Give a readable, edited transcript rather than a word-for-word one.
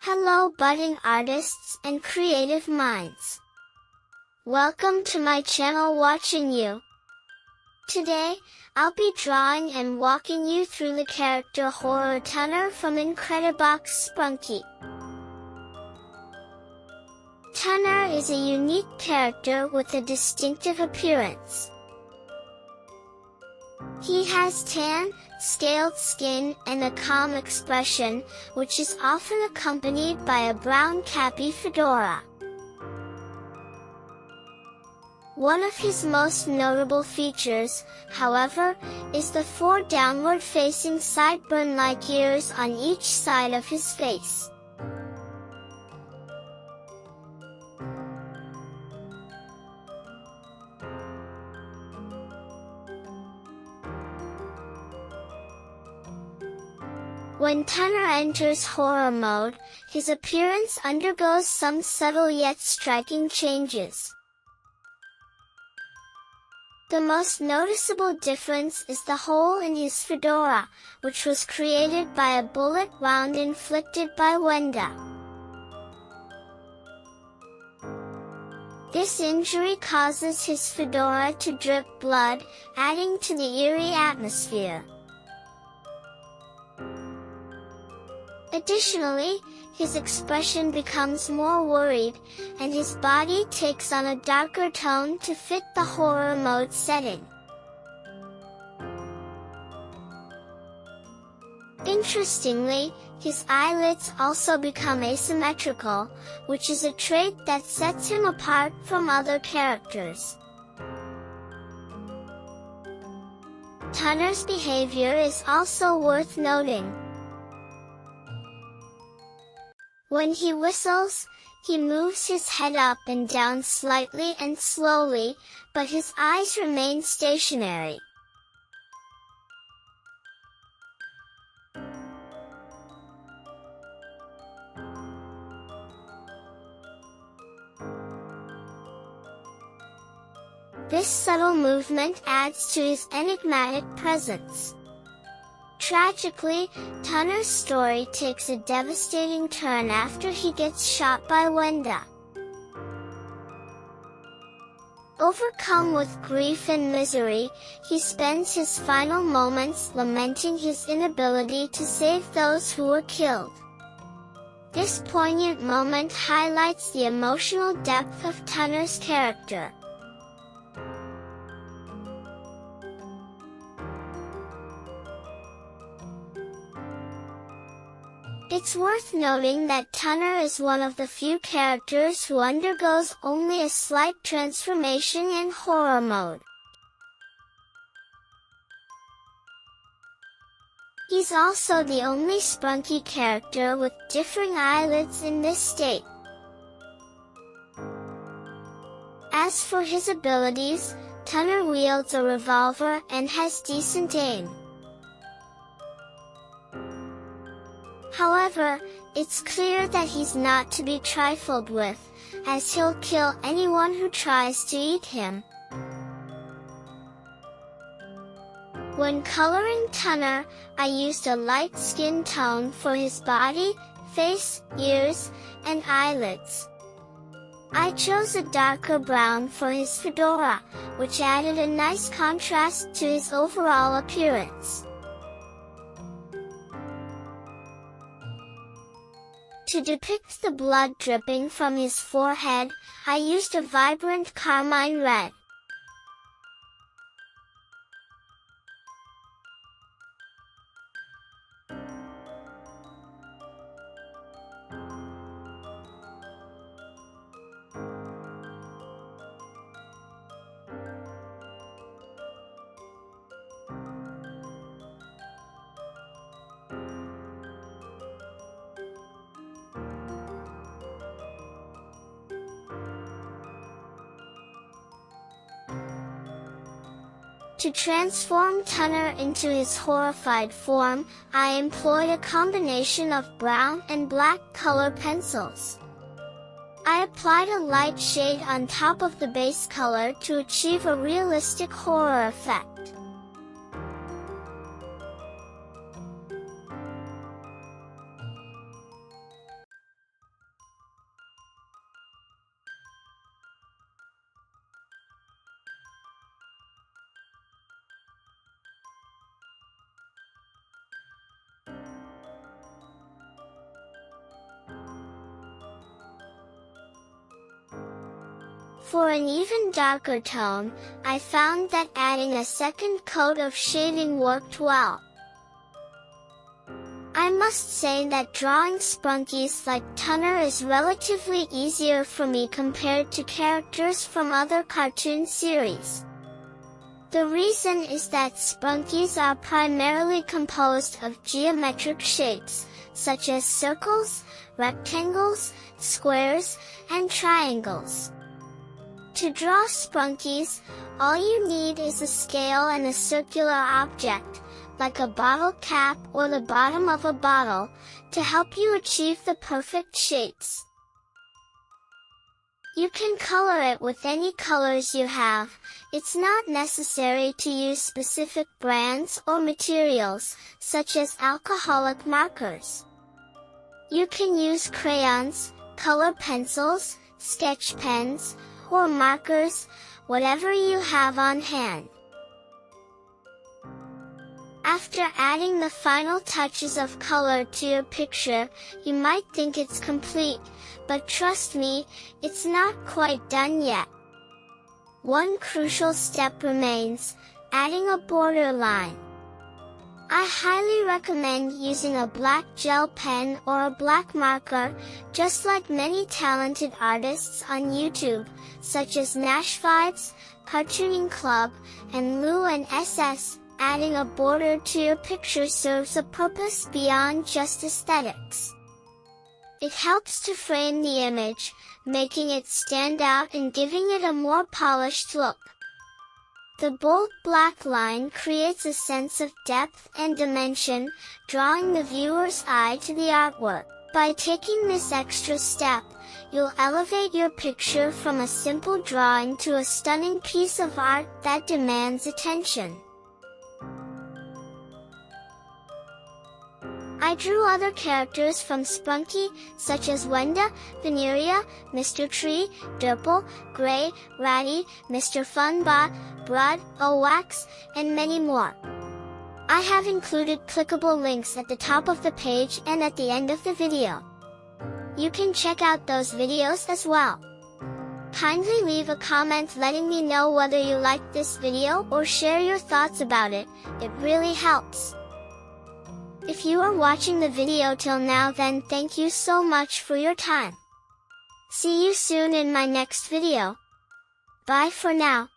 Hello budding artists and creative minds. Welcome to my channel Watching You. Today, I'll be drawing and walking you through the character Horror Tunner from Incredibox Sprunki. Tunner is a unique character with a distinctive appearance. He has tan, scaled skin and a calm expression, which is often accompanied by a brown cappy fedora. One of his most notable features, however, is the 4 downward-facing sideburn-like ears on each side of his face. When Tunner enters horror mode, his appearance undergoes some subtle yet striking changes. The most noticeable difference is the hole in his fedora, which was created by a bullet wound inflicted by Wenda. This injury causes his fedora to drip blood, adding to the eerie atmosphere. Additionally, his expression becomes more worried, and his body takes on a darker tone to fit the horror mode setting. Interestingly, his eyelids also become asymmetrical, which is a trait that sets him apart from other characters. Tunner's behavior is also worth noting. When he whistles, he moves his head up and down slightly and slowly, but his eyes remain stationary. This subtle movement adds to his enigmatic presence. Tragically, Tunner's story takes a devastating turn after he gets shot by Wenda. Overcome with grief and misery, he spends his final moments lamenting his inability to save those who were killed. This poignant moment highlights the emotional depth of Tunner's character. It's worth noting that Tunner is one of the few characters who undergoes only a slight transformation in horror mode. He's also the only Sprunki character with differing eyelids in this state. As for his abilities, Tunner wields a revolver and has decent aim. However, it's clear that he's not to be trifled with, as he'll kill anyone who tries to eat him. When coloring Tunner, I used a light skin tone for his body, face, ears, and eyelids. I chose a darker brown for his fedora, which added a nice contrast to his overall appearance. To depict the blood dripping from his forehead, I used a vibrant carmine red. To transform Tunner into his horrified form, I employed a combination of brown and black color pencils. I applied a light shade on top of the base color to achieve a realistic horror effect. For an even darker tone, I found that adding a second coat of shading worked well. I must say that drawing Sprunkies like Tunner is relatively easier for me compared to characters from other cartoon series. The reason is that Sprunkies are primarily composed of geometric shapes, such as circles, rectangles, squares, and triangles. To draw Sprunkies, all you need is a scale and a circular object, like a bottle cap or the bottom of a bottle, to help you achieve the perfect shapes. You can color it with any colors you have. It's not necessary to use specific brands or materials, such as alcoholic markers. You can use crayons, color pencils, sketch pens, or markers, whatever you have on hand. After adding the final touches of color to your picture, you might think it's complete, but trust me, it's not quite done yet. One crucial step remains: adding a border line. I highly recommend using a black gel pen or a black marker, just like many talented artists on YouTube, such as Nash Vibes, Cartooning Club, and Lou and SS. Adding a border to your picture serves a purpose beyond just aesthetics. It helps to frame the image, making it stand out and giving it a more polished look. The bold black line creates a sense of depth and dimension, drawing the viewer's eye to the artwork. By taking this extra step, you'll elevate your picture from a simple drawing to a stunning piece of art that demands attention. I drew other characters from Sprunki, such as Wenda, Veneria, Mr. Tree, Durple, Gray, Ratty, Mr. Funbot, Brud, Owax, and many more. I have included clickable links at the top of the page and at the end of the video. You can check out those videos as well. Kindly leave a comment letting me know whether you liked this video or share your thoughts about it. It really helps. If you are watching the video till now, then thank you so much for your time. See you soon in my next video. Bye for now.